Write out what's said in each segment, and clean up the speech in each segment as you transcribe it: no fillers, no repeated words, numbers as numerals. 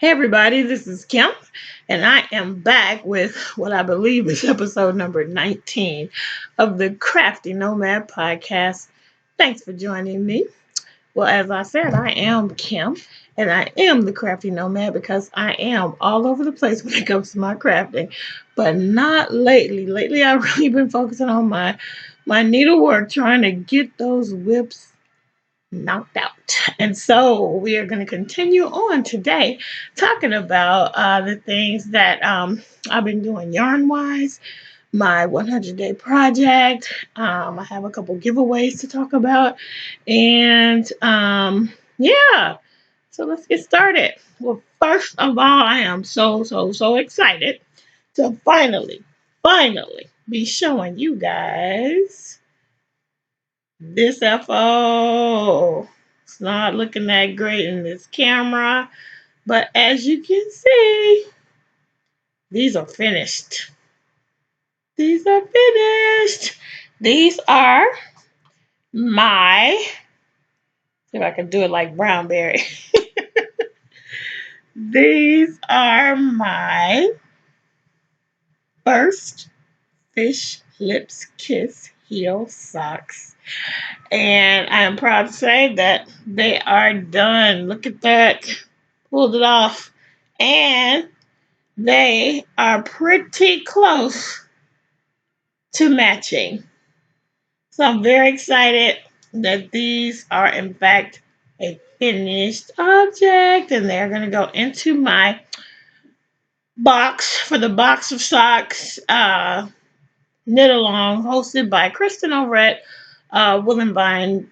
Hey everybody, this is Kim, and I am back with what I believe is episode number 19 of the Crafty Nomad podcast. Thanks for joining me. Well, as I said, I am Kim, and I am the Crafty Nomad because I am all over the place when it comes to my crafting, but not lately. Lately, I've really been focusing on my needlework, trying to get those whips knocked out. And so we are going to continue on today talking about the things that I've been doing yarn wise, my 100-day project. I have a couple giveaways to talk about. And yeah, so let's get started. Well, first of all, I am so excited to finally be showing you guys this FO. It's not looking that great in this camera, but as you can see, these are finished. These are finished. These are my, see if I can do it like Brownberry. These are my first Fish Lips Kiss heel socks. And I am proud to say that they are done. Look at that. Pulled it off. And they are pretty close to matching. So I'm very excited that these are in fact a finished object. And they're going to go into my box for the box of socks knit along hosted by Kristen over at Willenbein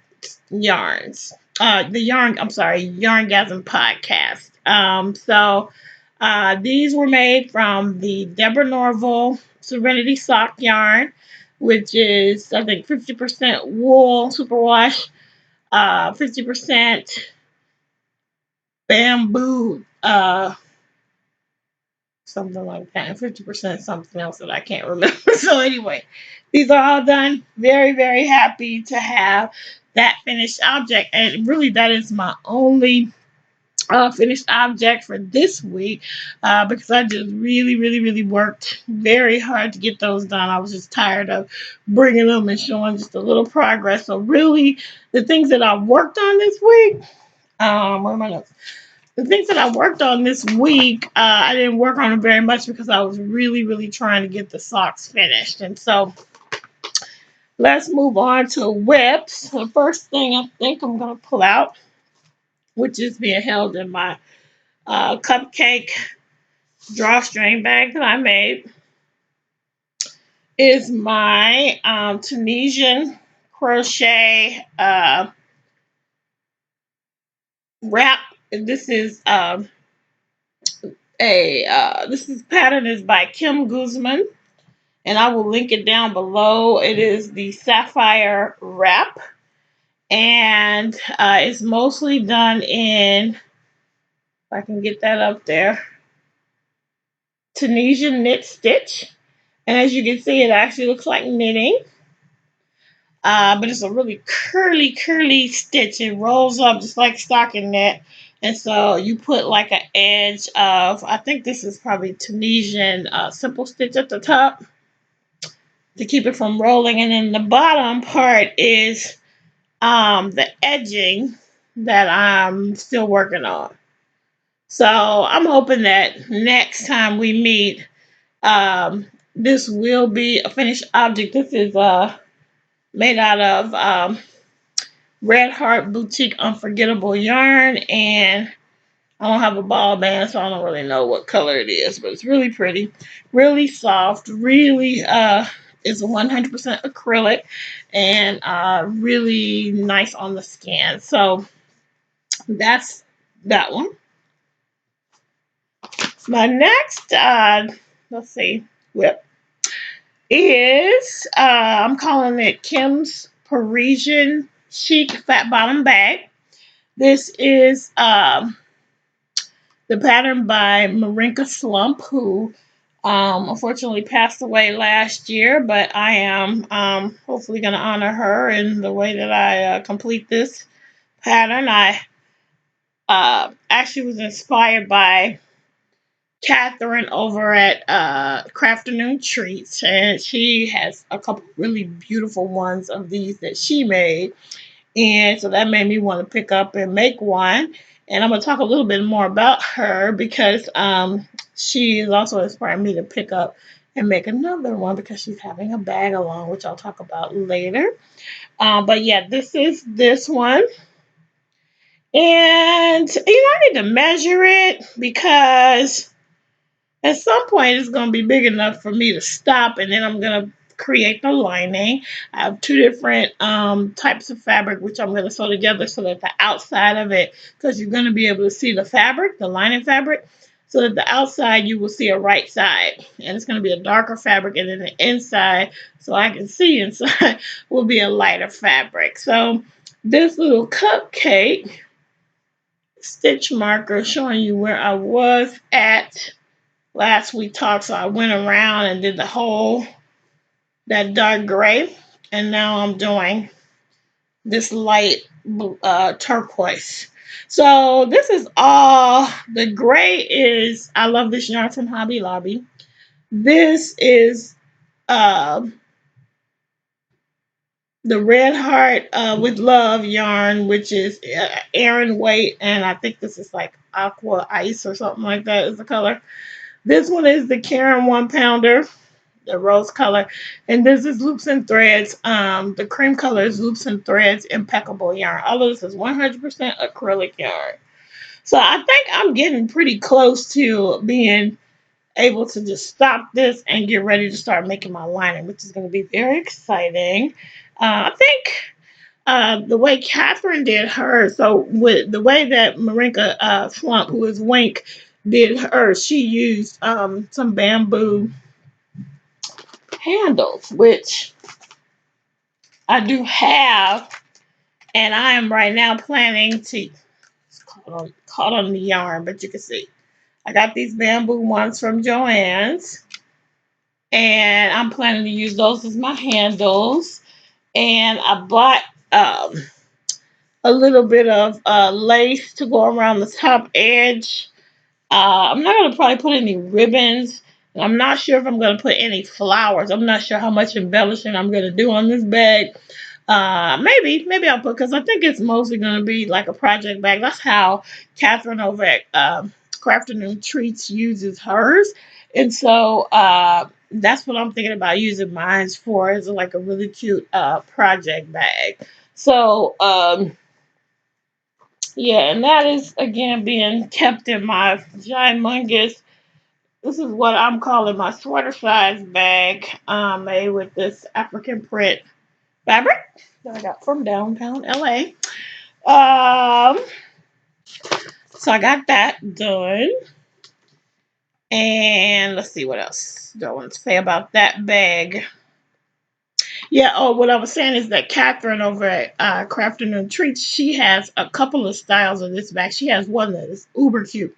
Yarns. Yarngasm podcast. These were made from the Deborah Norville Serenity Sock yarn, which is, I think, 50% wool superwash, 50% bamboo, something like that, and 50% something else that I can't remember. So anyway, these are all done. Very happy to have that finished object, and really that is my only finished object for this week because I just really worked very hard to get those done. I was just tired of bringing them and showing just a little progress. So really, the things that I worked on this week, where are my notes? The things that I worked on this week, I didn't work on them very much because I was really trying to get the socks finished. And so let's move on to whips. The first thing I think I'm going to pull out, which is being held in my cupcake drawstring bag that I made, is my Tunisian crochet wrap. This is this pattern is by Kim Guzman, and I will link it down below. It is the Sapphire wrap, and it's mostly done in, if I can get that up there, Tunisian knit stitch. And as you can see, it actually looks like knitting. But it's a really curly stitch. It rolls up just like stocking knit. And so you put like an edge of, I think this is probably Tunisian simple stitch at the top to keep it from rolling. And then the bottom part is the edging that I'm still working on. So I'm hoping that next time we meet, this will be a finished object. This is made out of Red Heart Boutique Unforgettable yarn, and I don't have a ball band, so I don't really know what color it is, but it's really pretty, really soft, really is 100% acrylic, and really nice on the skin. So that's that one. My next, let's see, whip is, I'm calling it Kim's Parisian Chique Fat Bottom Bag. This is the pattern by Marinka Slump, who unfortunately passed away last year, but I am hopefully going to honor her in the way that I complete this pattern. I actually was inspired by Catherine over at Crafternoontreats, and she has a couple really beautiful ones of these that she made. And so that made me want to pick up and make one. And I'm going to talk a little bit more about her because she is also inspiring me to pick up and make another one because she's having a bag along, which I'll talk about later. But yeah, this is this one. And, I need to measure it because at some point it's going to be big enough for me to stop, and then I'm going to create the lining. I have two different types of fabric which I'm going to sew together so that the outside of it, because you're going to be able to see the fabric, the lining fabric, so that the outside you will see a right side, and it's going to be a darker fabric, and then the inside, so I can see inside, will be a lighter fabric. So this little cupcake stitch marker showing you where I was at last we talked. So I went around and did the whole, that dark gray, and now I'm doing this light turquoise. So this is all, the gray is, I love this yarn from Hobby Lobby. This is the Red Heart with Love yarn, which is Aran weight, and I think this is like aqua ice or something like that is the color. This one is the Karen 1-pounder, the rose color, and this is Loops and Threads. The cream color is Loops and Threads Impeccable yarn. All of this is 100% acrylic yarn. So I think I'm getting pretty close to being able to just stop this and get ready to start making my lining, which is going to be very exciting. I think the way Catherine did hers, so with the way that Marinka Flump, who is Wink, did hers, she used some bamboo handles, which I do have, and I am right now planning to, it's caught on the yarn, but you can see I got these bamboo ones from Joann's, and I'm planning to use those as my handles. And I bought a little bit of lace to go around the top edge. I'm not going to probably put any ribbons. I'm not sure if I'm going to put any flowers. I'm not sure how much embellishing I'm going to do on this bag. Maybe I'll put, because I think it's mostly going to be like a project bag. That's how Catherine over at Crafternoontreats uses hers. And so that's what I'm thinking about using mine for, is like a really cute project bag. So yeah, and that is again being kept in my humongous, this is what I'm calling my sweater size bag, made with this African print fabric that I got from downtown LA. So I got that done. And let's see what else do I want to say about that bag. Yeah, oh, what I was saying is that Catherine over at Crafternoontreats, she has a couple of styles of this bag. She has one that is uber cute.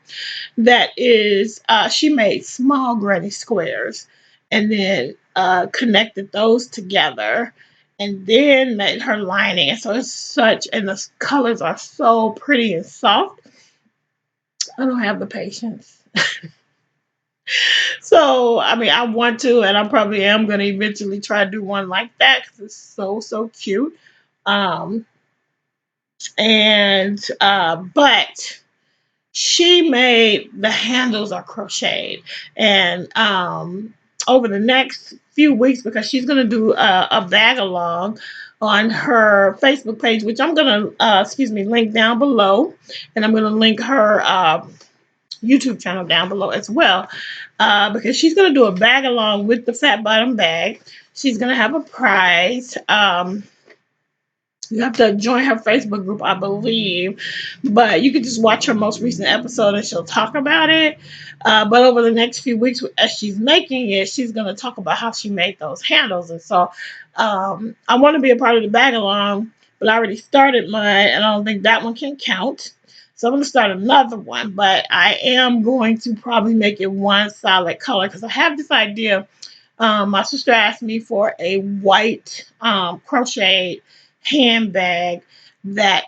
That is, she made small granny squares and then connected those together and then made her lining. And so it's such, and the colors are so pretty and soft. I don't have the patience. So, I mean, I want to, and I probably am going to eventually try to do one like that because it's so cute. Um, but she made the handles are crocheted, and over the next few weeks, because she's going to do a bag along on her Facebook page, which I'm going to, link down below, and I'm going to link her YouTube channel down below as well, because she's going to do a bag along with the fat bottom bag. She's going to have a prize. You have to join her Facebook group, I believe, but you can just watch her most recent episode and she'll talk about it. But over the next few weeks, as she's making it, she's going to talk about how she made those handles. And so I want to be a part of the bag along, but I already started mine, and I don't think that one can count. So I'm going to start another one, but I am going to probably make it one solid color because I have this idea. My sister asked me for a white crocheted handbag that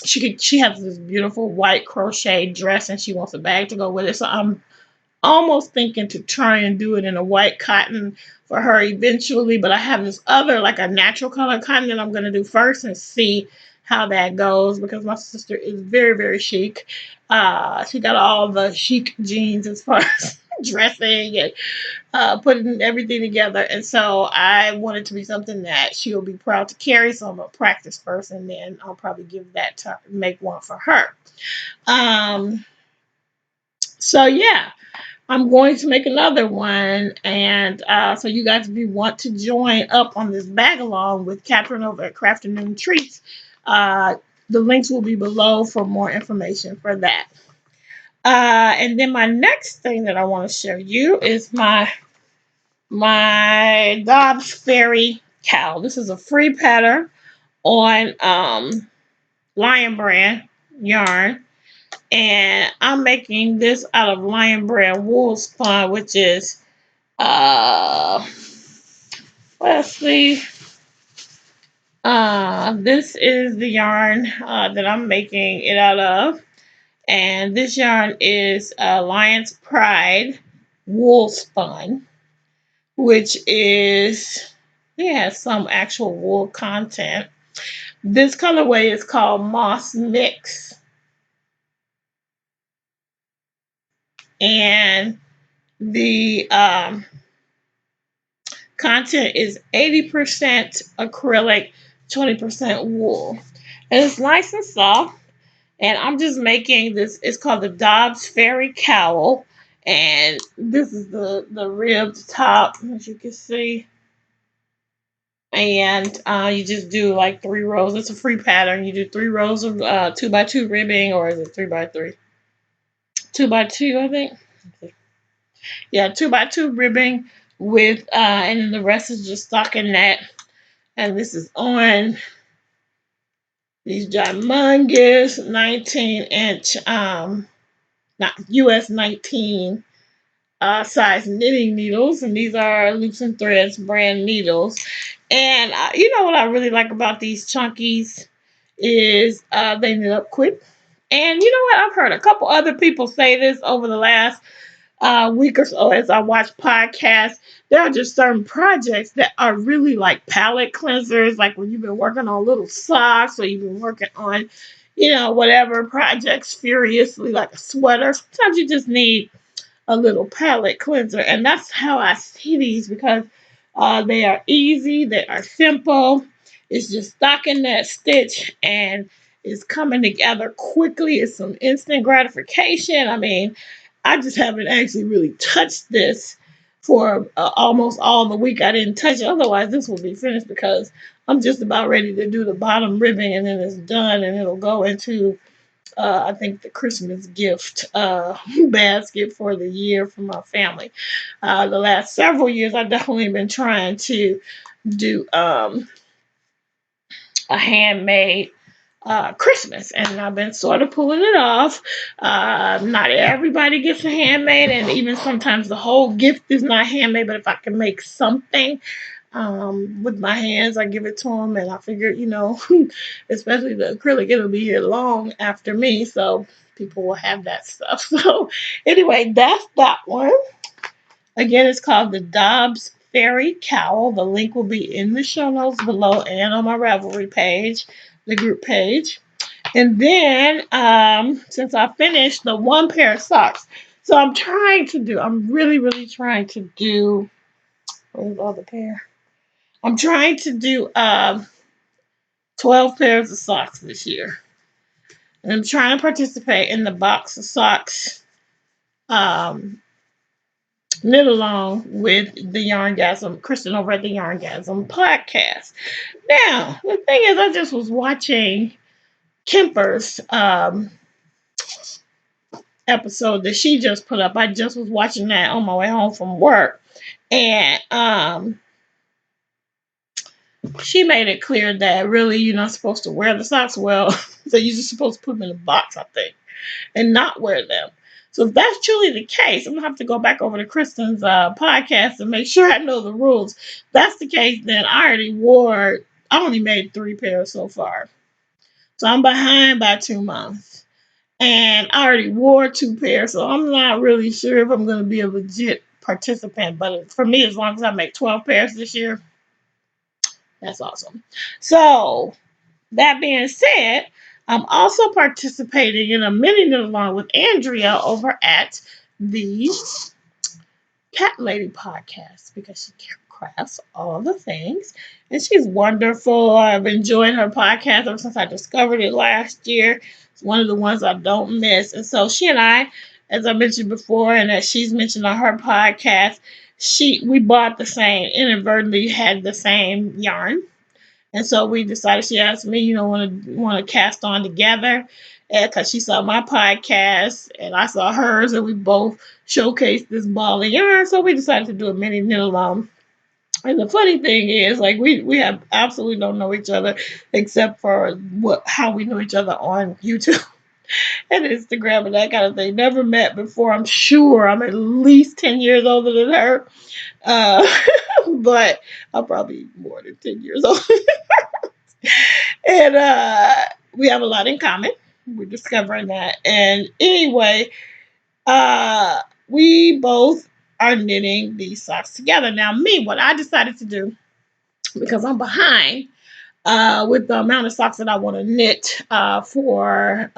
she has this beautiful white crochet dress and she wants a bag to go with it. So I'm almost thinking to try and do it in a white cotton for her eventually, but I have this other, like a natural color cotton that I'm going to do first and see how that goes, because my sister is very, very chic. She got all the chic genes as far as dressing and putting everything together. And so I want it to be something that she'll be proud to carry. So I'm going to practice first and then I'll probably give that to make one for her. Um, so yeah. I'm going to make another one, and so you guys, if you want to join up on this bag along with Catherine over at Crafternoontreats, the links will be below for more information for that. And then my next thing that I want to show you is my Dobbs Ferry cowl. This is a free pattern on Lion Brand yarn. And I'm making this out of Lion Brand wool spun, which is let's see. This is the yarn that I'm making it out of. And this yarn is Lion's Pride wool spun, which is, it has some actual wool content. This colorway is called Moss Mix. And the content is 80% acrylic, 20% wool. And it's nice and soft. And I'm just making this, it's called the Dobbs Ferry Cowl. And this is the ribbed top, as you can see. And you just do like 3 rows. It's a free pattern. You do 3 rows of 2x2 ribbing, or is it 3x3? 2x2, I think. Yeah, 2x2 ribbing with, and then the rest is just stockinette. And this is on these humongous 19-inch, not US 19 size knitting needles. And these are Loops and Threads brand needles. And you know what I really like about these chunkies is they knit up quick. And you know what? I've heard a couple other people say this over the last week or so as I watch podcasts. There are just certain projects that are really like palette cleansers, like when you've been working on little socks or you've been working on, you know, whatever projects furiously, like a sweater. Sometimes you just need a little palette cleanser, and that's how I see these, because they are easy, they are simple. It's just stockinette stitch and it's coming together quickly. It's some instant gratification. I mean, I just haven't actually really touched this for almost all the week. I didn't touch it. Otherwise, this will be finished, because I'm just about ready to do the bottom ribbing, and then it's done, and it'll go into, I think, the Christmas gift basket for the year for my family. The last several years, I've definitely been trying to do a handmade Christmas, and I've been sort of pulling it off. Not everybody gets a handmade, and even sometimes the whole gift is not handmade, but if I can make something with my hands, I give it to them. And I figured, you know, especially the acrylic, it'll be here long after me, so people will have that stuff. So anyway, that's that one. Again, it's called the Dobbs Ferry Cowl. The link will be in the show notes below and on my Ravelry page, the group page. And then, since I finished the one pair of socks, so I'm really, really trying to do, where's the other pair? I'm trying to do 12 pairs of socks this year. And I'm trying to participate in the box of socks knit along with the Yarngasm, Kristen over at the Yarngasm podcast. Now, the thing is, I just was watching Kemper's episode that she just put up. I just was watching that on my way home from work. And she made it clear that really you're not supposed to wear the socks well. So you're just supposed to put them in a box, I think, and not wear them. So if that's truly the case, I'm going to have to go back over to Kristen's podcast and make sure I know the rules. If that's the case, then I only made 3 pairs so far. So I'm behind by 2 months. And I already wore 2 pairs, so I'm not really sure if I'm going to be a legit participant. But for me, as long as I make 12 pairs this year, that's awesome. So that being said, I'm also participating in a mini knit along with Andrea over at the Cat Lady podcast because she crafts all the things. And she's wonderful. I've enjoyed her podcast ever since I discovered it last year. It's one of the ones I don't miss. And so she and I, as I mentioned before, and as she's mentioned on her podcast, we bought the same, inadvertently had the same yarn. And so we decided, she asked me, want to cast on together, because she saw my podcast and I saw hers, and we both showcased this ball of yarn. So we decided to do a mini knit along. And the funny thing is, like, we have absolutely don't know each other except for how we know each other on YouTube and Instagram and that kind of thing. Never met before. I'm sure I'm at least 10 years older than her. Uh, but I'm probably more than 10 years old. And we have a lot in common. We're discovering that. And anyway, we both are knitting these socks together. Now, what I decided to do, because I'm behind with the amount of socks that I want to knit for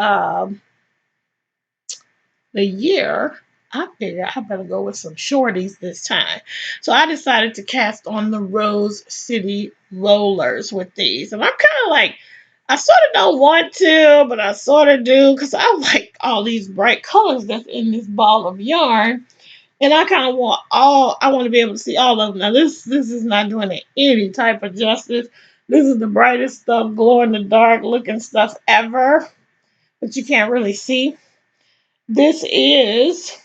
the year, I figured I better go with some shorties this time. So I decided to cast on the Rose City rollers with these. And I'm kind of like, I sort of don't want to, but I sort of do, because I like all these bright colors that's in this ball of yarn. And I kind of I want to be able to see all of them. Now, this is not doing it any type of justice. This is the brightest stuff, glow in the dark looking stuff ever, but you can't really see. This is,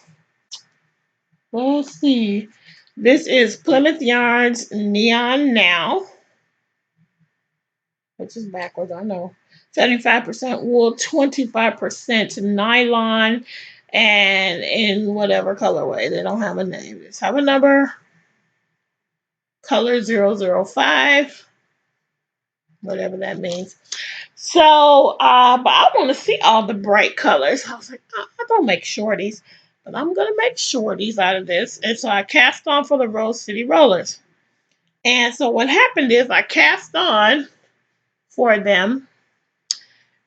let's see, this is Plymouth Yarns Neon Now, which is backwards, I know. 75% wool, 25% nylon, and in whatever colorway. They don't have a name. They just have a number. Color 005, whatever that means. So, but I want to see all the bright colors. I was like, I don't make shorties, but I'm going to make shorties out of this. And so I cast on for the Rose City Rollers. And so what happened is I cast on for them,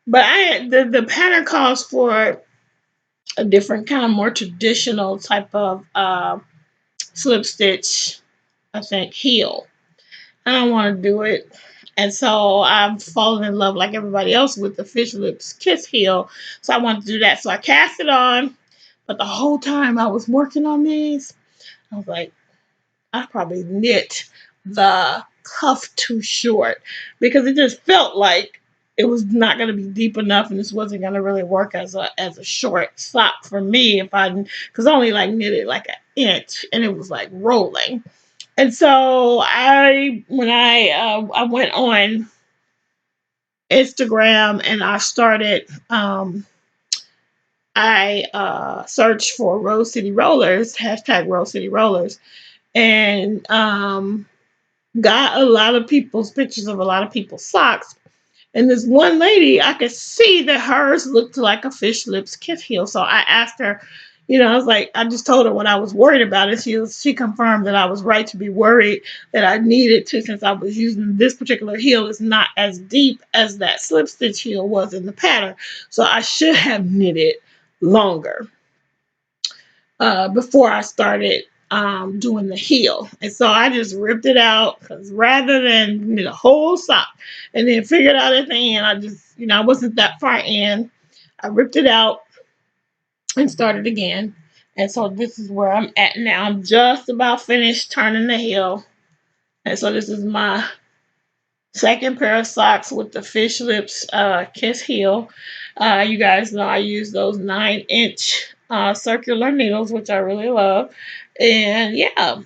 but the pattern calls for a different kind of more traditional type of slip stitch, I think, heel. I don't want to do it. And so I've fallen in love like everybody else with the Fish Lips Kiss heel. So I wanted to do that. So I cast it on. But the whole time I was working on these, I was like, I probably knit the cuff too short, because it just felt like it was not going to be deep enough, and this wasn't going to really work as a short sock for me because I only like knitted like an inch, and it was like rolling. And so when I went on Instagram and I started, I searched for Rose City Rollers, hashtag Rose City Rollers, and got a lot of people's pictures of a lot of people's socks. And this one lady, I could see that hers looked like a Fish Lips Kiss heel. So I asked her, I was like, I just told her what I was worried about. And she confirmed that I was right to be worried, that I needed to, since I was using this particular heel is not as deep as that slip stitch heel was in the pattern. So I should have knitted longer before I started doing the heel. And so I just ripped it out, because rather than knit a whole sock and then figure it out at the end, I just, I wasn't that far in. I ripped it out and started again. And so this is where I'm at now. I'm just about finished turning the heel. And so this is my second pair of socks with the Fish Lips Kiss heel. You guys know I use those 9-inch circular needles, which I really love. And yeah,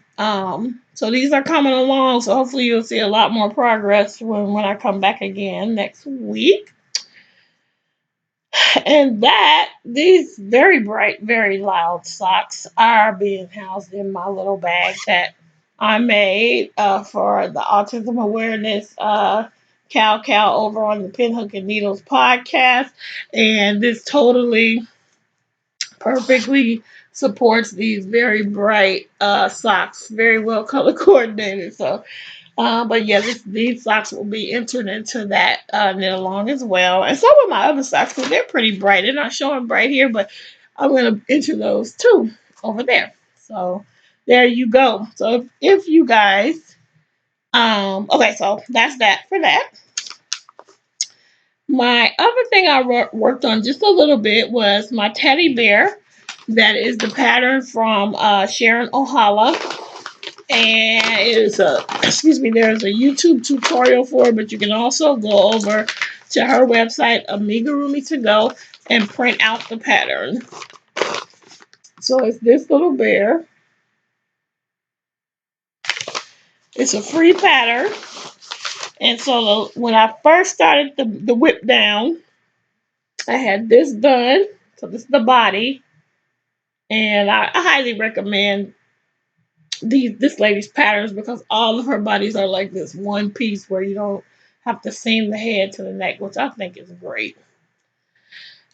so these are coming along. So hopefully you'll see a lot more progress when I come back again next week. And these very bright, very loud socks are being housed in my little bag that I made for the autism awareness Cowl over on the Pinhook and Needles podcast. And this totally perfectly supports these very bright socks, very well color coordinated. So, but yeah, these socks will be entered into that knit along as well. And some of my other socks, because they're pretty bright. They're not showing bright here, but I'm going to enter those too over there. So there you go. So if you guys, okay, so that's that for that. My other thing I worked on just a little bit was my teddy bear. That is the pattern from Sharon Ohala. And it is there's a YouTube tutorial for it, but you can also go over to her website, Amigurumi to go, and print out the pattern. So it's this little bear. It's a free pattern. And so when I first started the whip down, I had this done. So this is the body. And I highly recommend this lady's patterns because all of her bodies are like this one piece where you don't have to seam the head to the neck, which I think is great.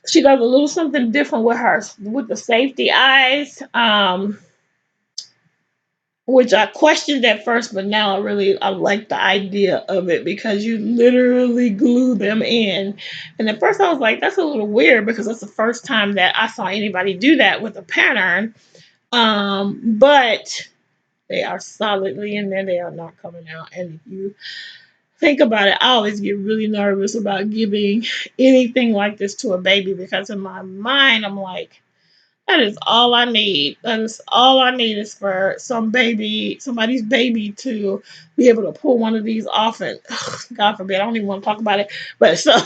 She does a little something different with hers, with the safety eyes, which I questioned at first, but now I like the idea of it because you literally glue them in. And at first I was like, that's a little weird because that's the first time that I saw anybody do that with a pattern. But they are solidly in there. They are not coming out. And if you think about it, I always get really nervous about giving anything like this to a baby because in my mind, I'm like, that is all I need. That is all I need is for somebody's baby to be able to pull one of these off. And God forbid, I don't even want to talk about it. But so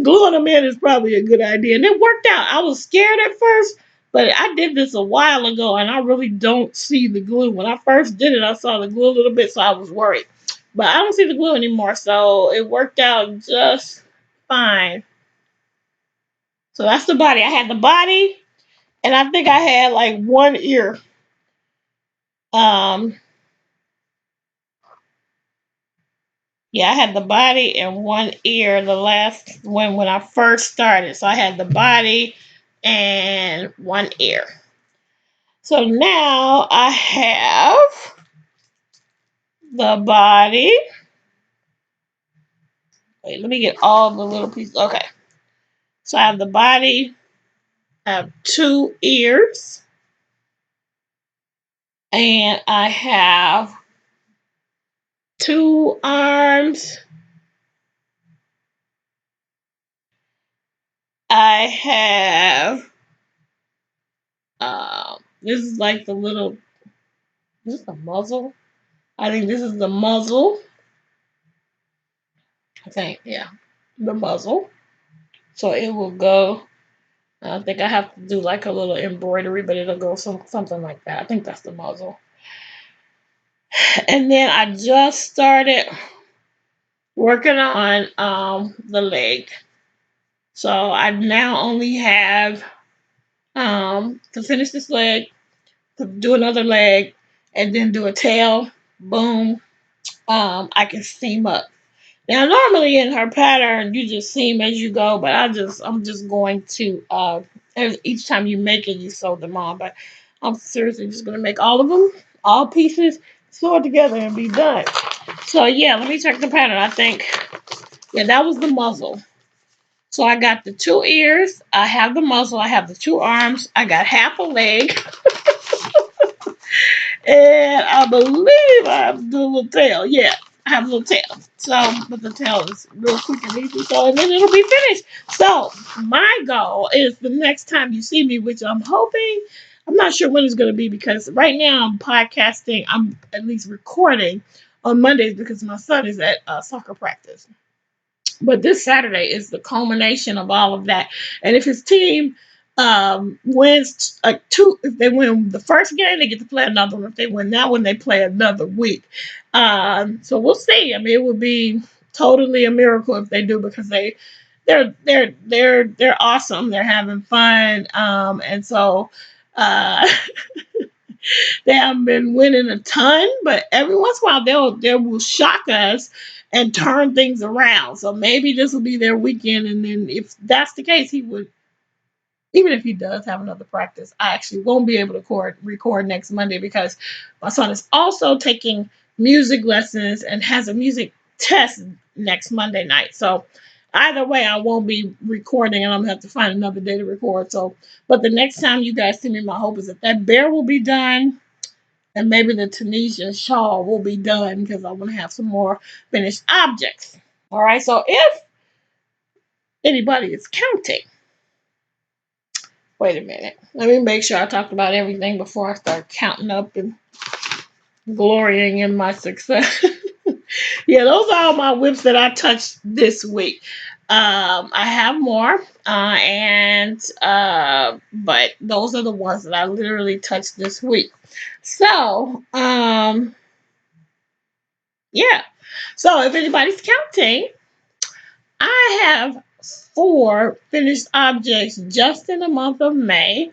gluing them in is probably a good idea. And it worked out. I was scared at first, but I did this a while ago and I really don't see the glue. When I first did it, I saw the glue a little bit, so I was worried. But I don't see the glue anymore, so it worked out just fine. So that's the body. I had the body, and I think I had like one ear. Um, yeah, I had the body and one ear the last when I first started. So I had the body and one ear. So now I have the body. Wait, let me get all the little pieces. Okay. So I have the body. I have two ears. And I have two arms. I have this is like the little, this is the muzzle. I think this is the muzzle. I think, yeah, the muzzle. So it will go. I think I have to do like a little embroidery, but it'll go something like that. I think that's the muzzle. And then I just started working on the leg. So I now only have to finish this leg, to do another leg, and then do a tail. Boom. I can seam up. Now, normally in her pattern, you just seam as you go, but I'm just going to each time you make it, you sew them on. But I'm seriously just gonna make all of them, all pieces, sew it together, and be done. So yeah, let me check the pattern. I think that was the muzzle. So I got the two ears, I have the muzzle, I have the two arms, I got half a leg, and I believe I have the little tail. Yeah, I have a little tail. So, but the tail is real quick and easy. So, and then it'll be finished. So, my goal is the next time you see me, which I'm hoping, I'm not sure when it's going to be because right now I'm podcasting, I'm at least recording on Mondays because my son is at soccer practice. But this Saturday is the culmination of all of that. And if his team wins if they win the first game, they get to play another one. If they win that one, they play another week. So we'll see. I mean, it would be totally a miracle if they do because they're awesome. They're having fun. And so they haven't been winning a ton, but every once in a while they will shock us and turn things around. So maybe this will be their weekend, and then if that's the case, he would, even if he does have another practice, I actually won't be able to record next Monday because my son is also taking music lessons and has a music test next Monday night. So either way, I won't be recording, and I'm gonna have to find another day to record. So, but the next time you guys see me, my hope is that that bear will be done, and maybe the Tunisian shawl will be done because I want to have some more finished objects. All right. So if anybody is counting, wait a minute. Let me make sure I talked about everything before I start counting up and glorying in my success. Yeah, those are all my whips that I touched this week. I have more, but those are the ones that I literally touched this week. So, yeah. So if anybody's counting, I have 4 finished objects just in the month of May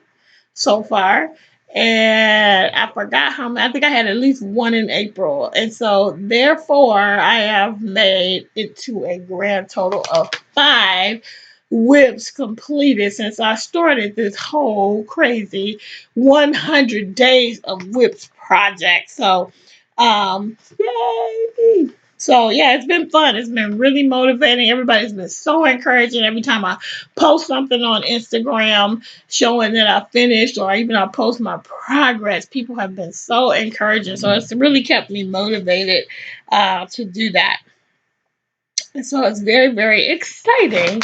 so far. And I forgot how many. I think I had at least 1 in April. And so, therefore, I have made it to a grand total of 5 whips completed since I started this whole crazy 100 days of whips project. So, yay! So yeah, it's been fun. It's been really motivating. Everybody's been so encouraging. Every time I post something on Instagram showing that I finished, or even I post my progress, people have been so encouraging. So it's really kept me motivated to do that. And so it's very, very exciting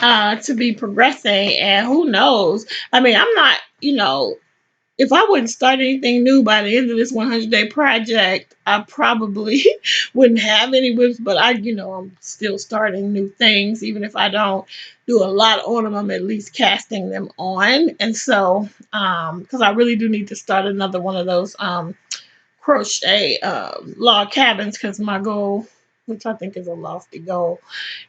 to be progressing. And who knows? I mean, I'm not, if I wouldn't start anything new by the end of this 100-day project, I probably wouldn't have any whips. But I'm still starting new things. Even if I don't do a lot on them, I'm at least casting them on. And so, because I really do need to start another one of those crochet log cabins, because my goal, which I think is a lofty goal,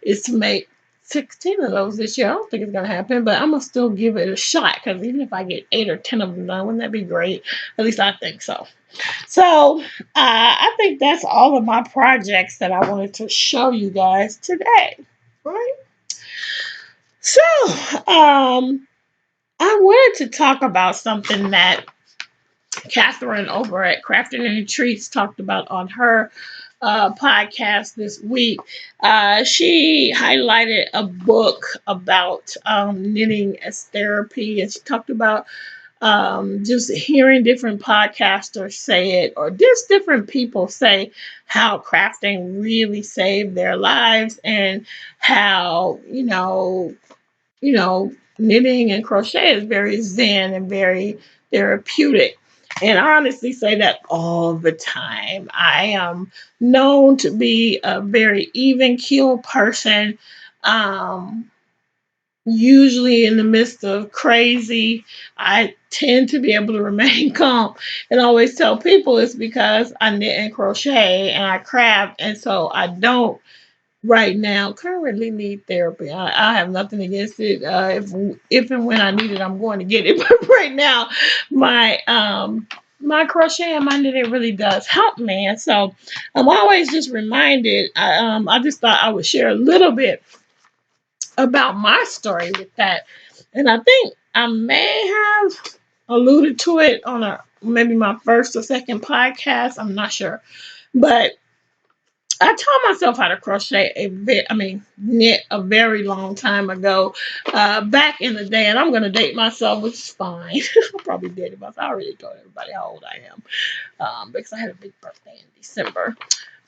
is to make 16 of those this year. I don't think it's going to happen, but I'm going to still give it a shot, because even if I get 8 or 10 of them done, wouldn't that be great? At least I think so. So I think that's all of my projects that I wanted to show you guys today. Right? So I wanted to talk about something that Catherine over at Crafternoontreats talked about on her podcast this week. She highlighted a book about knitting as therapy, and she talked about just hearing different podcasters say it, or just different people say how crafting really saved their lives, and how knitting and crochet is very zen and very therapeutic. And I honestly say that all the time. I am known to be a very even keel person. Um, Usually in the midst of crazy, I tend to be able to remain calm, and always tell people it's because I knit and crochet and I craft, and so I don't right now currently need therapy. I have nothing against it. If and when I need it, I'm going to get it. But right now, my crochet and my knitting really does help me. And so I'm always just reminded. I just thought I would share a little bit about my story with that. And I think I may have alluded to it on maybe my first or second podcast. I'm not sure. But I taught myself how to crochet knit a very long time ago, back in the day. And I'm going to date myself, which is fine. I probably dated myself. I already told everybody how old I am, because I had a big birthday in December.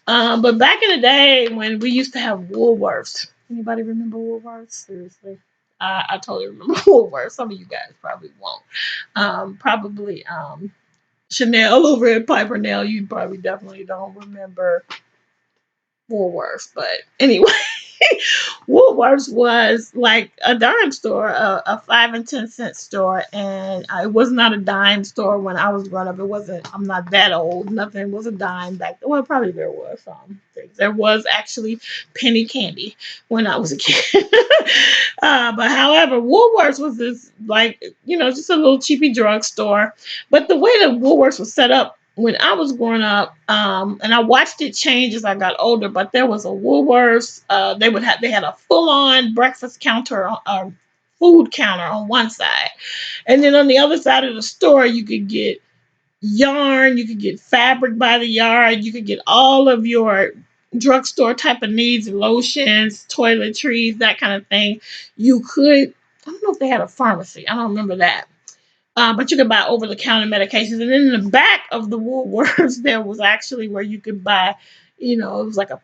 But back in the day when we used to have Woolworths. Anybody remember Woolworths? Seriously. I totally remember Woolworths. Some of you guys probably won't. Probably Chanel over at Piper Nail. You probably definitely don't remember Woolworths. But anyway, Woolworths was like a dime store, a 5 and 10 cent store, and it was not a dime store when I was growing up. It wasn't. I'm not that old. Nothing was a dime back then. Well, probably there was some things. There was actually penny candy when I was a kid. But however, Woolworths was this just a little cheapy drugstore. But the way that Woolworths was set up when I was growing up, and I watched it change as I got older, but there was a Woolworths. They had a full on breakfast counter, food counter on one side, and then on the other side of the store, you could get yarn, you could get fabric by the yard, you could get all of your drugstore type of needs, lotions, toiletries, that kind of thing. You could, I don't know if they had a pharmacy, I don't remember that. But you could buy over the counter medications. And then in the back of the Woolworths, there was actually where you could buy, it was like a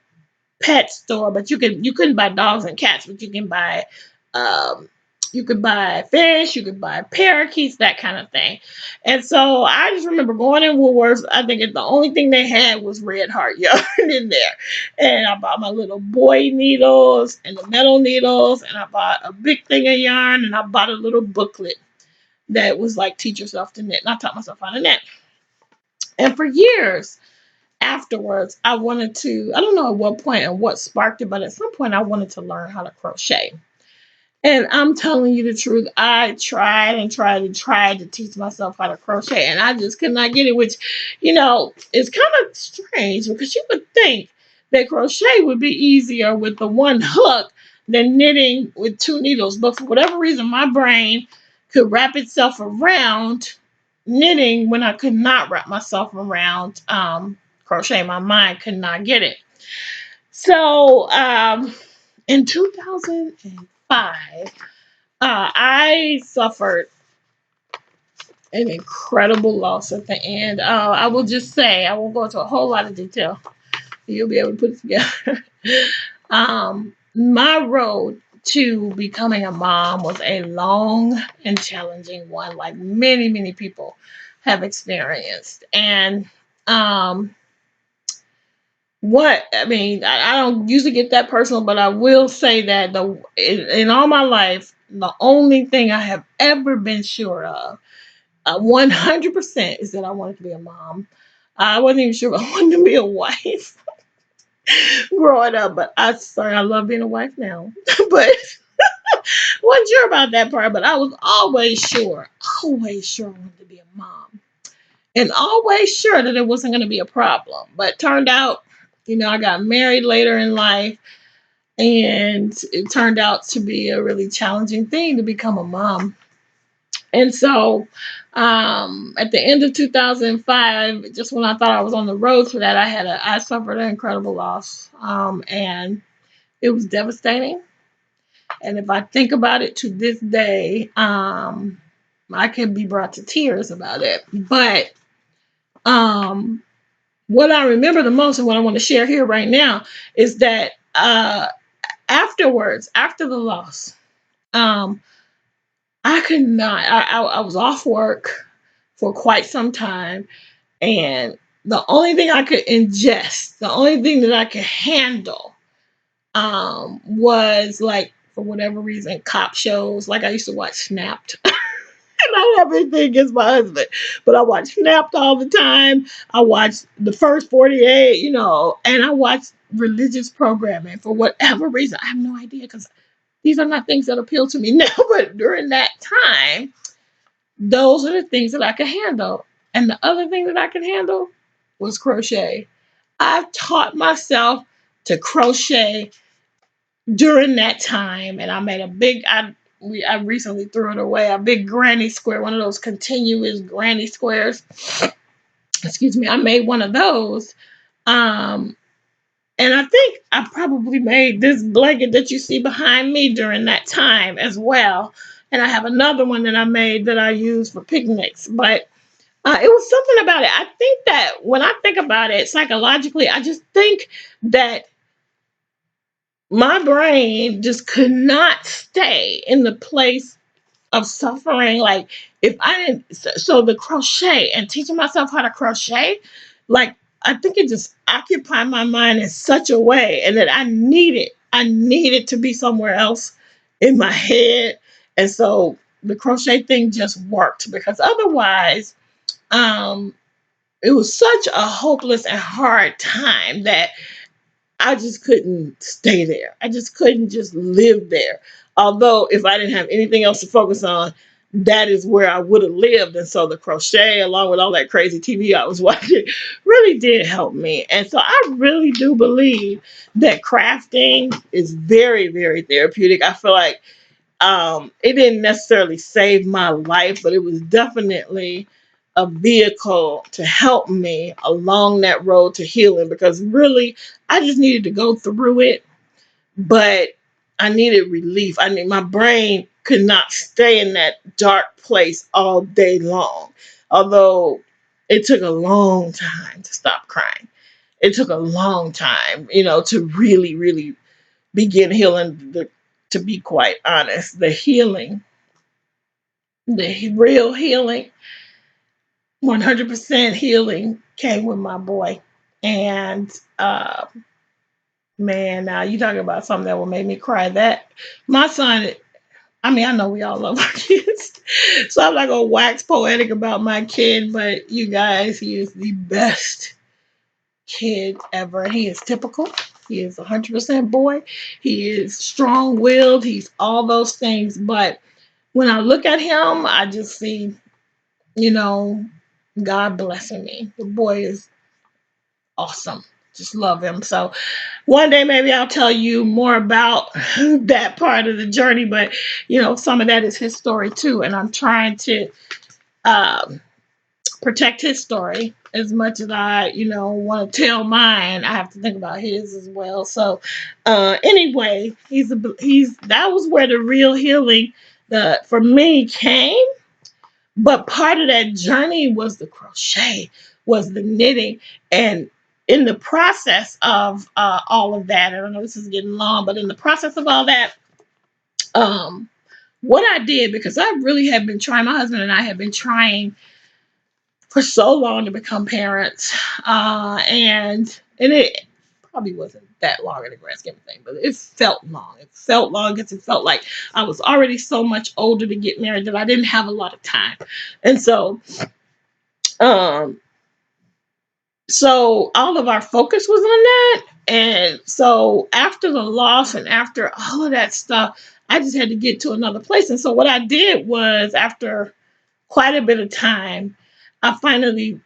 pet store, but you couldn't buy dogs and cats, but um you could buy fish, you could buy parakeets, that kind of thing. And so I just remember going in Woolworths. I think the only thing they had was red heart yarn in there. And I bought my little boy needles and the metal needles, and I bought a big thing of yarn, and I bought a little booklet that was like teach yourself to knit. And I taught myself how to knit. And for years afterwards, I wanted to, I don't know at what point and what sparked it, but at some point I wanted to learn how to crochet. And I'm telling you the truth, I tried and tried and tried to teach myself how to crochet, and I just could not get it, which, is kind of strange because you would think that crochet would be easier with the one hook than knitting with two needles. But for whatever reason, my brain could wrap itself around knitting when I could not wrap myself around crochet. My mind could not get it. So in 2005, I suffered an incredible loss at the end. I will just say, I won't go into a whole lot of detail. You'll be able to put it together. My road to becoming a mom was a long and challenging one, like many, many people have experienced. And what I mean, I don't usually get that personal, but I will say that in all my life, the only thing I have ever been sure of, 100%, is that I wanted to be a mom. I wasn't even sure if I wanted to be a wife growing up, but I love being a wife now. But wasn't sure about that part. But I was always sure I wanted to be a mom, and always sure that it wasn't going to be a problem. But turned out, I got married later in life, and it turned out to be a really challenging thing to become a mom. And so at the end of 2005, just when I thought I was on the road for that, I suffered an incredible loss. And it was devastating. And if I think about it to this day, I can be brought to tears about it. But what I remember the most and what I want to share here right now is that afterwards, after the loss, um, I could not. I was off work for quite some time, and the only thing I could ingest, the only thing that I could handle, was like, for whatever reason, cop shows. Like I used to watch Snapped. And I don't have anything against my husband, but I watch Snapped all the time. I watch the first 48, and I watch religious programming for whatever reason. I have no idea because these are not things that appeal to me now. But during that time, those are the things that I could handle. And the other thing that I could handle was crochet. I taught myself to crochet during that time, and I made I recently threw it away, a big granny square, one of those continuous granny squares. Excuse me, I made one of those. Um, and I think I probably made this blanket that you see behind me during that time as well. And I have another one that I made that I use for picnics. But it was something about it. I think that when I think about it psychologically, I just think that my brain just could not stay in the place of suffering. Like, if I didn't, so the crochet and teaching myself how to crochet, like, I think it just occupied my mind in such a way, and that I needed to be somewhere else in my head. And so the crochet thing just worked, because otherwise, um, it was such a hopeless and hard time that I just couldn't stay there. I just couldn't just live there. Although if I didn't have anything else to focus on, that is where I would have lived. And so the crochet, along with all that crazy TV I was watching, really did help me. And so I really do believe that crafting is very, very therapeutic. I feel like it didn't necessarily save my life, but it was definitely a vehicle to help me along that road to healing, because really I just needed to go through it, but I needed relief. I need my brain could not stay in that dark place all day long. Although it took a long time to stop crying. It took a long time, to really, really begin healing. To be quite honest, the healing, the real healing, 100% healing came with my boy. And man, now you talking about something that will make me cry. That my son, I mean, I know we all love our kids, so I'm not gonna wax poetic about my kid, but you guys, he is the best kid ever. He is typical. He is 100% boy. He is strong-willed. He's all those things. But when I look at him, I just see, you know, God blessing me. The boy is awesome. Just love him. So one day maybe I'll tell you more about that part of the journey. But some of that is his story too, and I'm trying to um, protect his story as much as I, want to tell mine. I have to think about his as well. So, anyway, he's that was where the real healing, for me came. But part of that journey was the crochet, was the knitting, and in the process of all of that, I don't know this is getting long, but in the process of all that, um, what I did, because I really have been trying, my husband and I have been trying for so long to become parents, and it probably wasn't that long in the grand scheme of things, but it felt long. It felt long because it felt like I was already so much older to get married that I didn't have a lot of time, and um, so all of our focus was on that, and so after the loss and after all of that stuff, I just had to get to another place, and so what I did was after quite a bit of time, I finally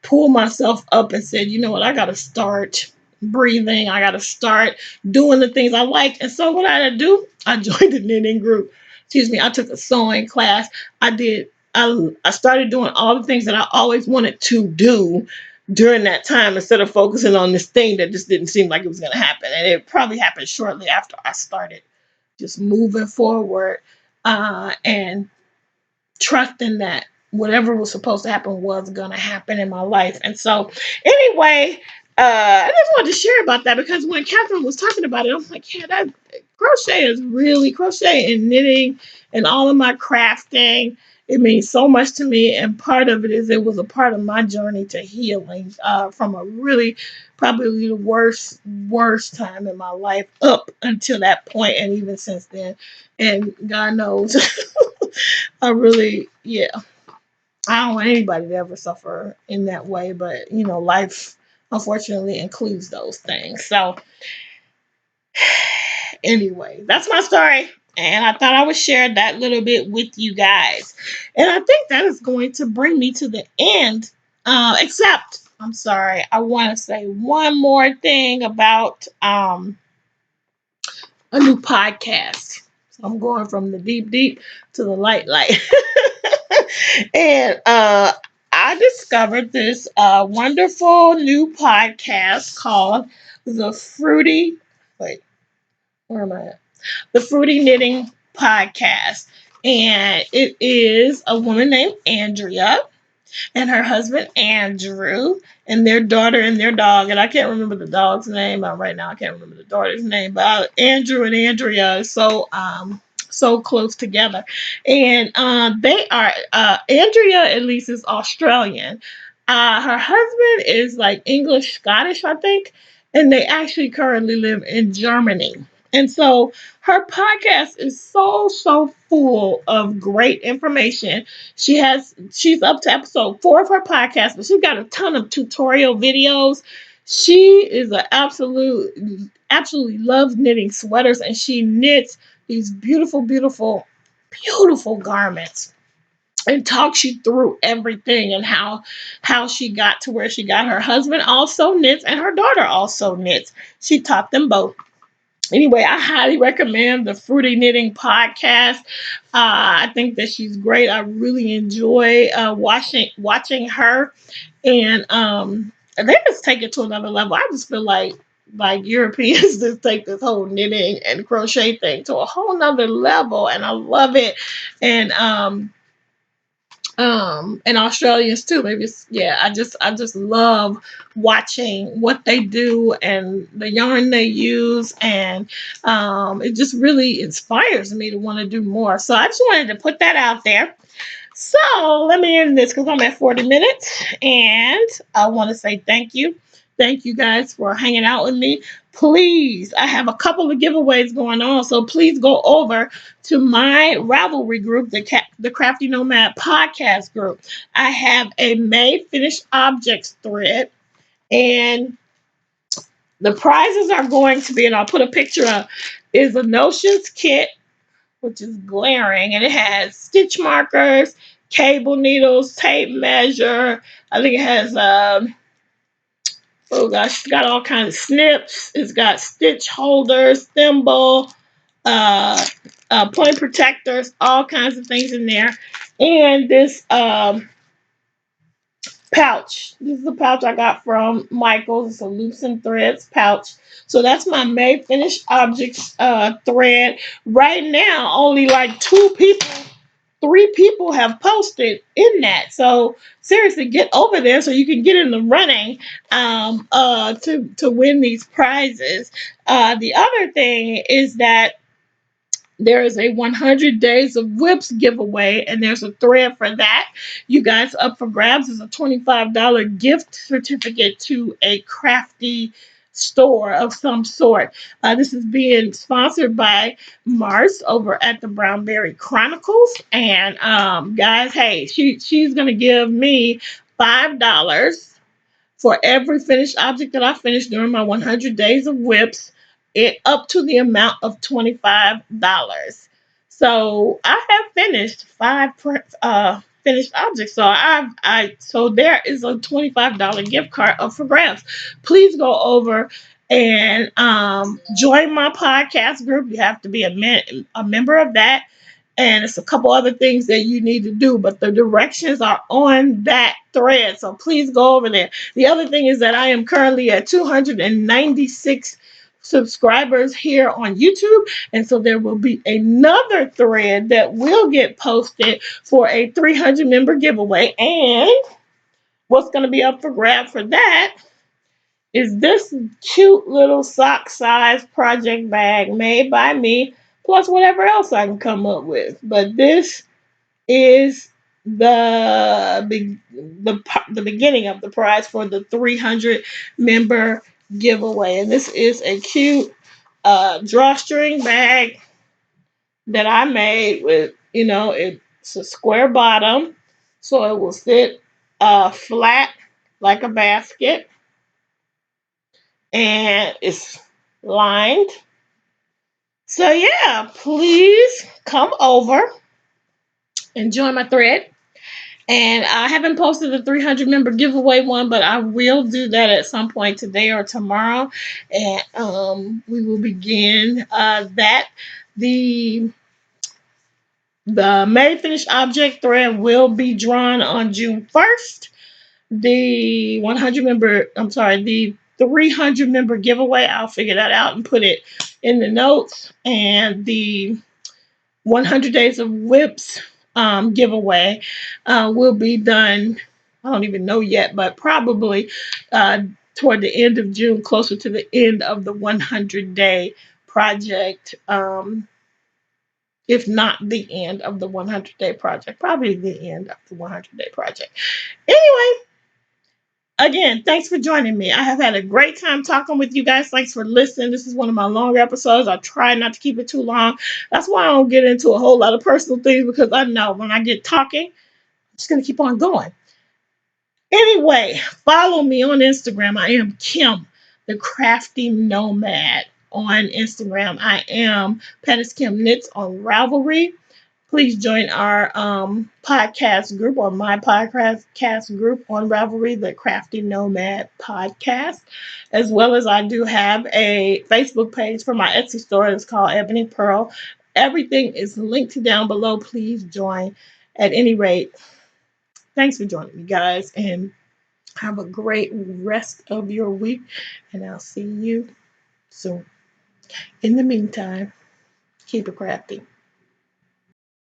pulled myself up and said, you know what, I got to start breathing. I got to start doing the things I like. And so what I do, I joined the knitting group. Excuse me. I took a sewing class. I started doing all the things that I always wanted to do during that time, instead of focusing on this thing that just didn't seem like it was going to happen. And it probably happened shortly after I started just moving forward, and trusting that whatever was supposed to happen was going to happen in my life. And so, anyway, I just wanted to share about that, because when Catherine was talking about it, I was like, yeah, that crochet and knitting and all of my crafting. It means so much to me. And part of it is it was a part of my journey to healing, from a really, probably the worst time in my life up until that point, and even since then. And God knows, I really, yeah. I don't want anybody to ever suffer in that way, but life unfortunately includes those things. So, anyway, that's my story. And I thought I would share that little bit with you guys. And I think that is going to bring me to the end. Except, I'm sorry, I want to say one more thing about a new podcast. So I'm going from the deep, deep to the light, light. And I discovered this wonderful new podcast called the Fruity. Wait, where am I at? The Fruity Knitting Podcast, and it is a woman named Andrea and her husband Andrew and their daughter and their dog. And I can't remember the dog's name right now. I can't remember the daughter's name, but Andrew and Andrea is so close together. And they are Andrea at least is Australian. Her husband is like English Scottish, I think, and they actually currently live in Germany. And so her podcast is so full of great information. She's up to episode 4 of her podcast, but she's got a ton of tutorial videos. She is an absolutely loves knitting sweaters, and she knits these beautiful, beautiful, beautiful garments. and talks you through everything and how she got to where she got. Her husband also knits and her daughter also knits. She taught them both. Anyway, I highly recommend the Fruity Knitting podcast. I think that she's great. I really enjoy watching her, and they just take it to another level. I just feel like Europeans just take this whole knitting and crochet thing to a whole nother level, and I love it. And and Australians too. Maybe yeah. I just love watching what they do and the yarn they use, and it just really inspires me to want to do more. So I just wanted to put that out there. So let me end this because I'm at 40 minutes, and I want to say thank you. Thank you guys for hanging out with me. Please, I have a couple of giveaways going on, so please go over to my Ravelry group, the Crafty Nomad podcast group. I have a May finished objects thread, and the prizes are going to be, and I'll put a picture up, is a Notions kit, which is glaring, and it has stitch markers, cable needles, tape measure. I think it has oh gosh, it's got all kinds of snips. It's got stitch holders, thimble, uh, point protectors, all kinds of things in there. And this pouch. This is a pouch I got from Michael's. It's a loops and threads pouch. So that's my May finished objects thread. Right now, only like 3 people have posted in that. So seriously, get over there so you can get in the running to win these prizes. The other thing is that there is a 100 Days of Whips giveaway, and there's a thread for that. You guys up for grabs is a $25 gift certificate to a crafty store of some sort. This is being sponsored by Mars over at the Brownberry Chronicles. And guys, hey, she's going to give me $5 for every finished object that I finished during my 100 Days of Whips, it up to the amount of $25. So I have finished 5 finished objects. So so there is a $25 gift card up for grabs. Please go over and join my podcast group. You have to be a member of that. And it's a couple other things that you need to do, but the directions are on that thread. So please go over there. The other thing is that I am currently at 296 subscribers here on YouTube. And so there will be another thread that will get posted for a 300 member giveaway. And what's going to be up for grab for that is this cute little sock size project bag made by me, plus whatever else I can come up with. But this is the beginning of the prize for the 300 member giveaway. And this is a cute drawstring bag that I made with, it's a square bottom, so it will sit flat like a basket. And it's lined. So yeah, please come over and join my thread. And I haven't posted the 300 member giveaway one, but I will do that at some point today or tomorrow. And we will begin that. The May finished object thread will be drawn on June 1st. The 300 member giveaway, I'll figure that out and put it in the notes. And the 100 Days of Whips giveaway will be done, I don't even know yet, but probably toward the end of June, closer to the end of the 100-day project. If not the end of the 100-day project, probably the end of the 100-day project. Anyway, again, thanks for joining me. I have had a great time talking with you guys. Thanks for listening. This is one of my longer episodes. I try not to keep it too long. That's why I don't get into a whole lot of personal things, because I know when I get talking, I'm just going to keep on going. Anyway, follow me on Instagram. I am Kim, the Crafty Nomad on Instagram. I am Pettis Kim Knits on Ravelry. Please join our podcast group or my podcast group on Ravelry, the Crafty Nomad podcast, as well as I do have a Facebook page for my Etsy store. It's called Ebony Pearl. Everything is linked down below. Please join. At any rate, thanks for joining me, guys, and have a great rest of your week, and I'll see you soon. In the meantime, keep it crafty.